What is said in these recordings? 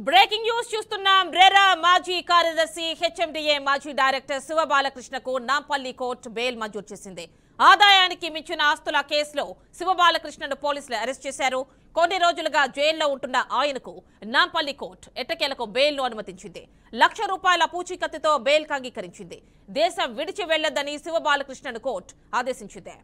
Breaking news చూస్తున్నాం. RERA మాజీ కార్యదర్శి హెచ్ఎండిఏ మాజీ డైరెక్టర్ శివ బాలకృష్ణకు నాంపల్లి కోర్టు బెయిల్ మంజూరు చేసింది. ఆదాయానికి మించిన ఆస్తుల కేసులో శివ బాలకృష్ణను పోలీసులు అరెస్ట్ చేశారు. కొన్ని రోజులుగా జైల్లో ఉంటున్న ఆయనకు నాంపల్లి కోర్టు ఎట్టకేలకు బెయిల్ను అనుమతించింది. ₹1,00,000 పూచీకత్తుతో బెయిల్కు అంగీకరించింది. దేశం విడిచి వెళ్లొద్దని శివ బాలకృష్ణను కోర్టు ఆదేశించింది.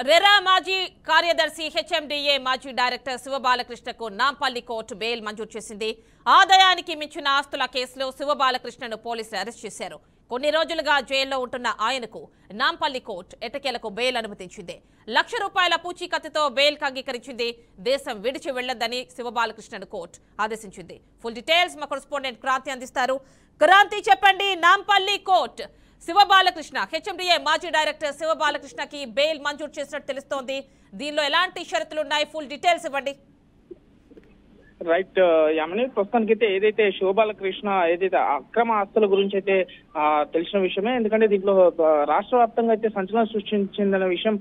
రెరా మాజీ కార్యదర్శి హెచ్ఎండిఏ మాజీ డైరెక్టర్ శివ బాలకృష్ణకు నాంపల్లి కోర్టు బెయిల్ మంజూరు చేసింది. ఆదాయానికి మించిన ఆస్తుల కేసులో శివ బాలకృష్ణను పోలీసులు అరెస్ట్ చేశారు. కొన్ని రోజులుగా జైల్లో ఉంటున్న ఆయనకు నాంపల్లి కోర్టు ఎట్టకేలకు బెయిల్ అనుమతించింది. ₹1,00,000 పూచీకత్తుతో బెయిల్కు అంగీకరించింది. దేశం విడిచి వెళ్లొద్దని శివ బాలకృష్ణను కోర్టు ఆదేశించింది. ఫుల్ డీటెయిల్స్ మా కరెస్పాండెంట్ క్రాంతి అందిస్తారు. క్రాంతి, చెప్పండి, నాంపల్లి కోర్టు శివ బాలకృష్ణ హెచ్ఎండిఏ మాజీ డైరెక్టర్ శివ బాలకృష్ణకి బెయిల్ మంజూరు చేసినట్టు తెలుస్తోంది. దీనిలో ఎలాంటి షరతులు ఉన్నాయి? ఫుల్ డీటెయిల్స్ ఇవ్వండి. రైట్ యామిని, ప్రస్తుతానికైతే ఏదైతే శివ బాలకృష్ణ ఏదైతే అక్రమ ఆస్తుల గురించి అయితే తెలిసిన విషయమే. ఎందుకంటే దీంట్లో రాష్ట్ర వ్యాప్తంగా అయితే సంచలనం సృష్టించిందన్న విషయం.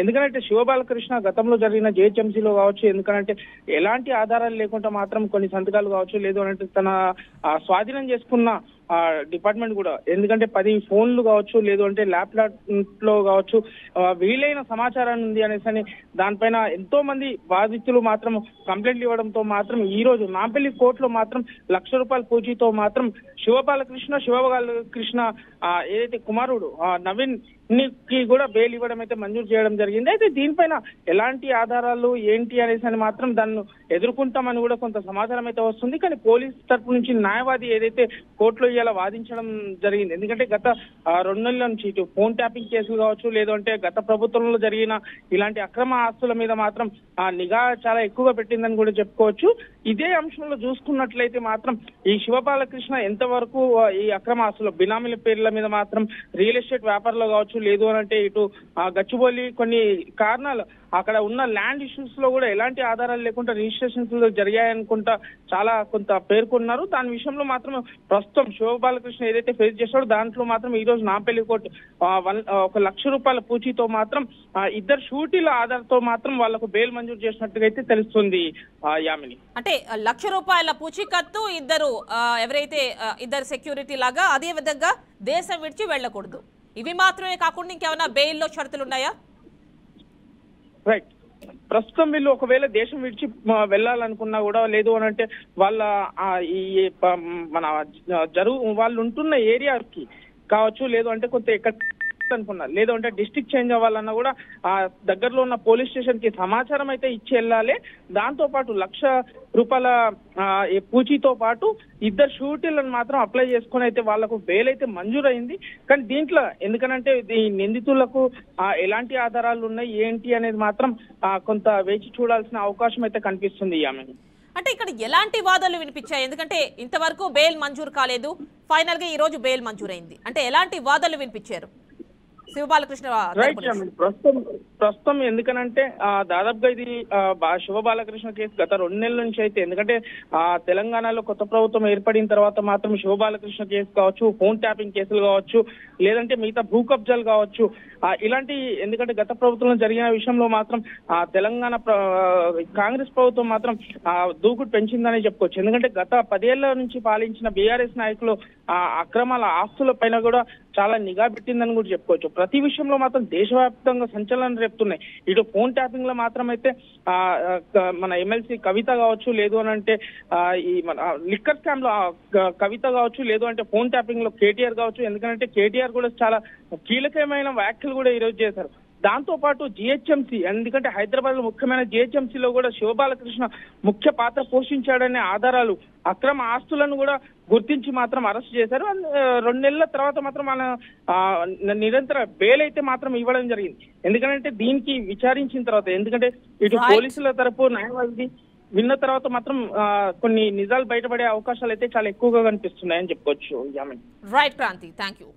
ఎందుకంటే శివ బాలకృష్ణ గతంలో జరిగిన జిహెచ్ఎంసీలో కావచ్చు, ఎందుకంటే ఎలాంటి ఆధారాలు లేకుండా మాత్రం కొన్ని సంతకాలు కావచ్చు, లేదు అంటే తన స్వాధీనం చేసుకున్న డిపార్ట్మెంట్ కూడా, ఎందుకంటే 10 ఫోన్లు కావచ్చు, లేదు అంటే ల్యాప్టాప్ లో కావచ్చు వీలైన సమాచారం ఉంది అనేసి దానిపైన ఎంతో మంది బాధితులు మాత్రం కంప్లైంట్లు ఇవ్వడంతో మాత్రం ఈ రోజు నాంపల్లి కోర్టులో మాత్రం ₹1,00,000 పూచీతో మాత్రం శివ బాలకృష్ణ ఏదైతే కుమారుడు నవీన్ కి కూడా బెయిల్ ఇవ్వడం అయితే మంజూరు చేయడం జరిగింది. అయితే దీనిపైన ఎలాంటి ఆధారాలు ఏంటి అనేసి మాత్రం దాన్ని ఎదుర్కొంటామని కూడా కొంత సమాచారం అయితే వస్తుంది. కానీ పోలీస్ తరపు నుంచి న్యాయవాది ఏదైతే కోర్టులో ఇలా వాదించడం జరిగింది. ఎందుకంటే గత 2 నెలల నుంచి ఇటు ఫోన్ ట్యాపింగ్ కేసులు కావచ్చు, లేదు అంటే గత ప్రభుత్వంలో జరిగిన ఇలాంటి అక్రమ ఆస్తుల మీద మాత్రం నిఘా చాలా ఎక్కువగా పెట్టిందని కూడా చెప్పుకోవచ్చు. ఇదే అంశంలో చూసుకున్నట్లయితే మాత్రం ఈ శివ బాలకృష్ణ ఎంతవరకు ఈ అక్రమ ఆస్తులు బినామీల పేర్ల మీద మాత్రం రియల్ ఎస్టేట్ వ్యాపారంలో కావచ్చు, లేదు అంటే ఇటు గచ్చిబౌలి కొన్ని కారణాలు అక్కడ ఉన్న ల్యాండ్ ఇష్యూస్ లో కూడా ఎలాంటి ఆధారాలు లేకుండా రిజిస్ట్రేషన్స్ జరిగాయనుకుంటా చాలా కొంత పేర్కొన్నారు. దాని విషయంలో మాత్రం ప్రస్తుతం శివ బాలకృష్ణ ఏదైతే ఫేస్ చేశాడో దాంట్లో మాత్రం ఈ రోజు నాంపల్లి కోర్టు ₹1,00,000 పూచీతో మాత్రం 2 షూటీల ఆధారంతో మాత్రం వాళ్లకు బెయిల్ మంజూరు చేసినట్టుగా అయితే తెలుస్తుంది. యామిని, అంటే ₹1,00,000 పూచీకత్తు, ఎవరైతే ఇద్దరు సెక్యూరిటీ లాగా, అదే విధంగా దేశం విడిచి వెళ్ళకూడదు, ఇవి మాత్రమే కాకుండా ఇంకేమైనా బెయిల్లో షరతులు ఉన్నాయా? రైట్, ప్రస్తుతం వీళ్ళు ఒకవేళ దేశం విడిచి వెళ్ళాలనుకున్నా కూడా, లేదు అని అంటే వాళ్ళ ఈ మన వాళ్ళు ఉంటున్న ఏరియాకి కావచ్చు, లేదు అంటే కొంత ఎక్కడ అనుకున్నా, లేదు అంటే డిస్ట్రిక్ట్ చేంజ్ అవ్వాలన్నా కూడా ఆ దగ్గరలో ఉన్న పోలీస్ స్టేషన్ కి సమాచారం అయితే ఇచ్చి వెళ్ళాలి. దాంతో పాటు ₹1,00,000 పూచీతో పాటు 2 షూటీలను మాత్రం అప్లై చేసుకుని అయితే వాళ్లకు బెయిల్ అయితే మంజూరైంది. కానీ దీంట్లో ఎందుకనంటే ఈ నిందితులకు ఎలాంటి ఆధారాలు ఉన్నాయి ఏంటి అనేది మాత్రం కొంత వేచి చూడాల్సిన అవకాశం అయితే కనిపిస్తుంది. ఆమె అంటే ఇక్కడ ఎలాంటి వాదనలు వినిపించాయి? ఎందుకంటే ఇంతవరకు బెయిల్ మంజూరు కాలేదు, ఫైనల్ గా ఈ రోజు బెయిల్ మంజూరైంది. అంటే ఎలాంటి వాదనలు వినిపించారు శివ బాలకృష్ణ? ప్రస్తుతం ఎందుకనంటే దాదాపుగా ఇది శివ బాలకృష్ణ కేసు గత 2 నెలల నుంచి అయితే, ఎందుకంటే తెలంగాణలో కొత్త ప్రభుత్వం ఏర్పడిన తర్వాత మాత్రం శివ బాలకృష్ణ కేసు కావచ్చు, ఫోన్ ట్యాపింగ్ కేసులు కావచ్చు, లేదంటే మిగతా భూ కబ్జాలు కావచ్చు, ఇలాంటి ఎందుకంటే గత ప్రభుత్వంలో జరిగిన విషయంలో మాత్రం తెలంగాణ కాంగ్రెస్ ప్రభుత్వం మాత్రం దూకుడు పెంచిందని చెప్పుకోవచ్చు. ఎందుకంటే గత 10 ఏళ్ల నుంచి పాలించిన బీఆర్ఎస్ నాయకులు అక్రమాల ఆస్తుల పైన కూడా చాలా నిఘా పెట్టిందని కూడా చెప్పుకోవచ్చు. ప్రతి విషయంలో మాత్రం దేశవ్యాప్తంగా సంచలనం రేపుతున్నాయి. ఇటు ఫోన్ ట్యాపింగ్ లో మాత్రం అయితే మన ఎమ్మెల్సీ కవిత కావచ్చు, లేదు అని అంటే ఈ మన లిక్కర్ స్కామ్ లో కవిత కావచ్చు, లేదు అంటే ఫోన్ ట్యాపింగ్ లో కేటీఆర్ కావచ్చు. ఎందుకంటే కేటీఆర్ కూడా చాలా కీలకమైన వ్యాఖ్యలు కూడా ఈ రోజు చేశారు. దాంతో పాటు జిహెచ్ఎంసీ, ఎందుకంటే హైదరాబాద్ లో ముఖ్యమైన జిహెచ్ఎంసీలో కూడా శివ బాలకృష్ణ ముఖ్య పాత్ర పోషించాడనే ఆధారాలు, అక్రమ ఆస్తులను కూడా గుర్తించి మాత్రం అరెస్ట్ చేశారు. 2 నెలల తర్వాత మాత్రం మన నిరంతర బెయిల్ అయితే మాత్రం ఇవ్వడం జరిగింది. ఎందుకంటే దీనికి విచారించిన తర్వాత, ఎందుకంటే ఇటు పోలీసుల తరపు న్యాయవాది విన్న తర్వాత మాత్రం కొన్ని నిజాలు బయటపడే అవకాశాలు అయితే చాలా ఎక్కువగా కనిపిస్తున్నాయని చెప్పుకోవచ్చు. Right Kranti, thank you.